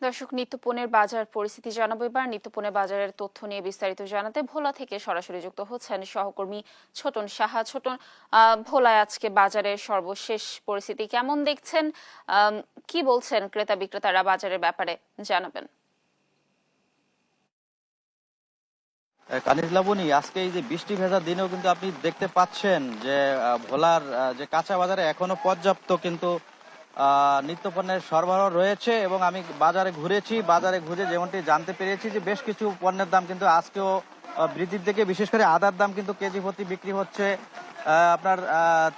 দর্শক, নিত্যপণ্যের বাজার পরিস্থিতি জানাবো। এবার নিত্যপণ্যের বাজারের তথ্য নিয়ে বিস্তারিত জানাতে ভোলা থেকে সরাসরি যুক্ত হচ্ছেন সহকর্মী ছোটন সাহা। ছোটন, ভোলায় আজকে বাজারের সর্বশেষ পরিস্থিতি কেমন দেখছেন? কি বলছেন ক্রেতা বিক্রেতারা বাজারের ব্যাপারে, জানাবেন। কানিজ লাবণী, আজকে এই যে বৃষ্টি ভেজা দিনেও কিন্তু আপনি দেখতে পাচ্ছেন যে ভোলার যে কাঁচা বাজারে এখনো পর্যাপ্ত কিন্তু নিত্যপণ্যের সরবরাহ রয়েছে। এবং আমি বাজারে ঘুরেছি, বাজারে ঘুরে যেমনটি জানতে পেরেছি যে বেশ কিছু পণ্যের দাম কিন্তু আজকেও বৃদ্ধির দিকে। বিশেষ করে আদার দাম কিন্তু কেজি প্রতি বিক্রি হচ্ছে আপনার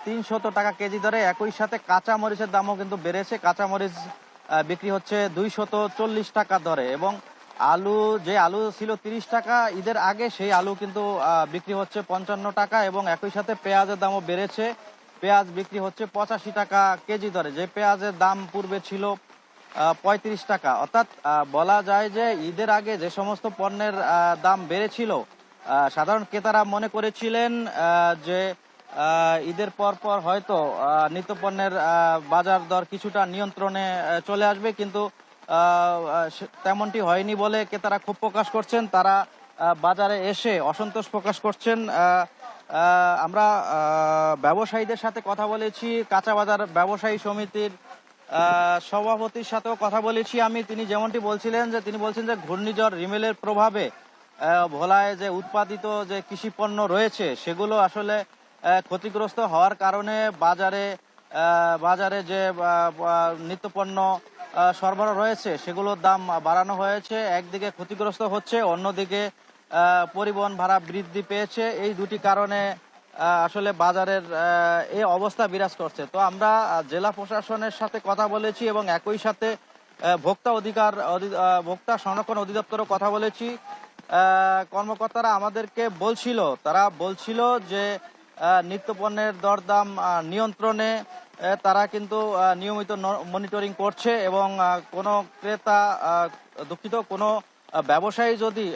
300 টাকা কেজি দরে। একই সাথে কাঁচা মরিচের দামও কিন্তু বেড়েছে। কাঁচা মরিচ বিক্রি হচ্ছে 240 টাকা দরে। এবং যে আলু ছিল 30 টাকা ঈদের আগে, সেই আলু কিন্তু বিক্রি হচ্ছে 55 টাকা। এবং একই সাথে পেঁয়াজের দামও বেড়েছে। পেঁয়াজ বিক্রি হচ্ছে 85 টাকা কেজি দরে, যে পেঁয়াজের দাম পূর্বে ছিল 35 টাকা। অর্থাৎ বলা যায় যে ঈদের আগে যে সমস্ত পণ্যের দাম বেড়েছিল, সাধারণ ক্রেতারা মনে করেছিলেন যে ঈদের পর পর হয়তো নিত্যপণ্যের বাজার দর কিছুটা নিয়ন্ত্রণে চলে আসবে, কিন্তু তেমনটি হয়নি বলে ক্রেতারা ক্ষোভ প্রকাশ করছেন। তারা বাজারে এসে অসন্তোষ প্রকাশ করছেন। আমরা ব্যবসায়ীদের সাথে কথা বলেছি, কাঁচা বাজার ব্যবসায়ী সমিতির সভাপতির সাথেও কথা বলেছি আমি। তিনি যেমনটি বলছিলেন যে তিনি বলছেন যে ঘূর্ণিঝড় রিমেলের প্রভাবে ভোলায় যে উৎপাদিত যে কৃষি পণ্য রয়েছে সেগুলো আসলে ক্ষতিগ্রস্ত হওয়ার কারণে বাজারে যে নিত্যপণ্য সরবরাহ রয়েছে সেগুলোর দাম বাড়ানো হয়েছে। একদিকে ক্ষতিগ্রস্ত হচ্ছে, অন্যদিকে পরিবহন ভাড়া বৃদ্ধি পেয়েছে। এই দুটি কারণে আসলে বাজারের এই অবস্থা বিরাজ করছে। তো আমরা জেলা প্রশাসনের সাথে কথা বলেছি এবং একই সাথে ভোক্তা সংরক্ষণ অধিদপ্তরও কথা বলেছি। কর্মকর্তারা আমাদেরকে তারা বলছিল যে নিত্যপণ্যের দরদাম নিয়ন্ত্রণে তারা কিন্তু নিয়মিত মনিটরিং করছে। এবং কোনো ক্রেতা কোনো ব্যবসায়ী যদি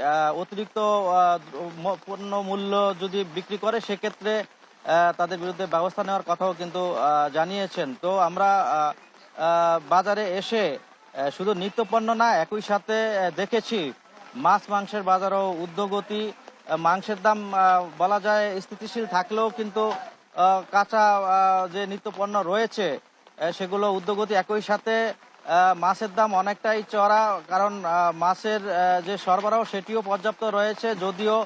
অতিরিক্ত পণ্য মূল্য যদি বিক্রি করে, সেক্ষেত্রে তাদের বিরুদ্ধে ব্যবস্থা নেওয়ার কথাও কিন্তু জানিয়েছেন। তো আমরা বাজারে এসে শুধু নিত্যপণ্য না, একই সাথে দেখেছি মাছ মাংসের বাজারও ঊর্ধ্বগতি। মাংসের দাম বলা যায় স্থিতিশীল থাকলেও কিন্তু কাঁচা যে নিত্যপণ্য রয়েছে সেগুলো ঊর্ধ্বগতি। একই সাথে মাছের দাম অনেকটাই চড়া, কারণ মাছের যে সরবরাহ সেটিও পর্যাপ্ত রয়েছে। যদিও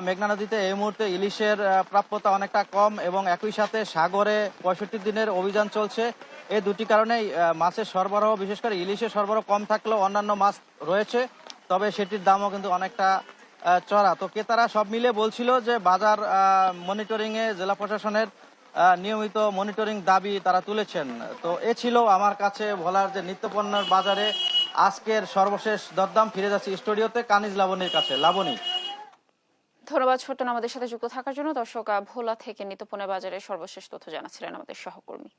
মেঘনা নদীতে এই মুহূর্তে ইলিশের প্রাপ্যতা অনেকটা কম, এবং একই সাথে সাগরে 65 দিনের অভিযান চলছে। এই দুটি কারণেই মাছের সরবরাহ, বিশেষ করে ইলিশের সরবরাহ কম থাকলেও অন্যান্য মাছ রয়েছে, তবে সেটির দামও কিন্তু অনেকটা চড়া। তো ক্রেতারা সব মিলে বলছিল যে বাজার মনিটরিংয়ে জেলা প্রশাসনের নিয়মিত মনিটরিং দাবি তারা তুলেছেন। তো এ ছিল আমার কাছে ভোলার যে নিত্যপণ্যের বাজারে আজকের সর্বশেষ দরদাম। ফিরে যাচ্ছি স্টুডিওতে কানিজ লাবণীর কাছে। লাবণী। ধন্যবাদ ছোটন আমাদের সাথে যুক্ত থাকার জন্য। দর্শক, ভোলা থেকে নিত্যপণ্যের বাজারের সর্বশেষ তথ্য জানাচ্ছিলেন আমাদের সহকর্মী।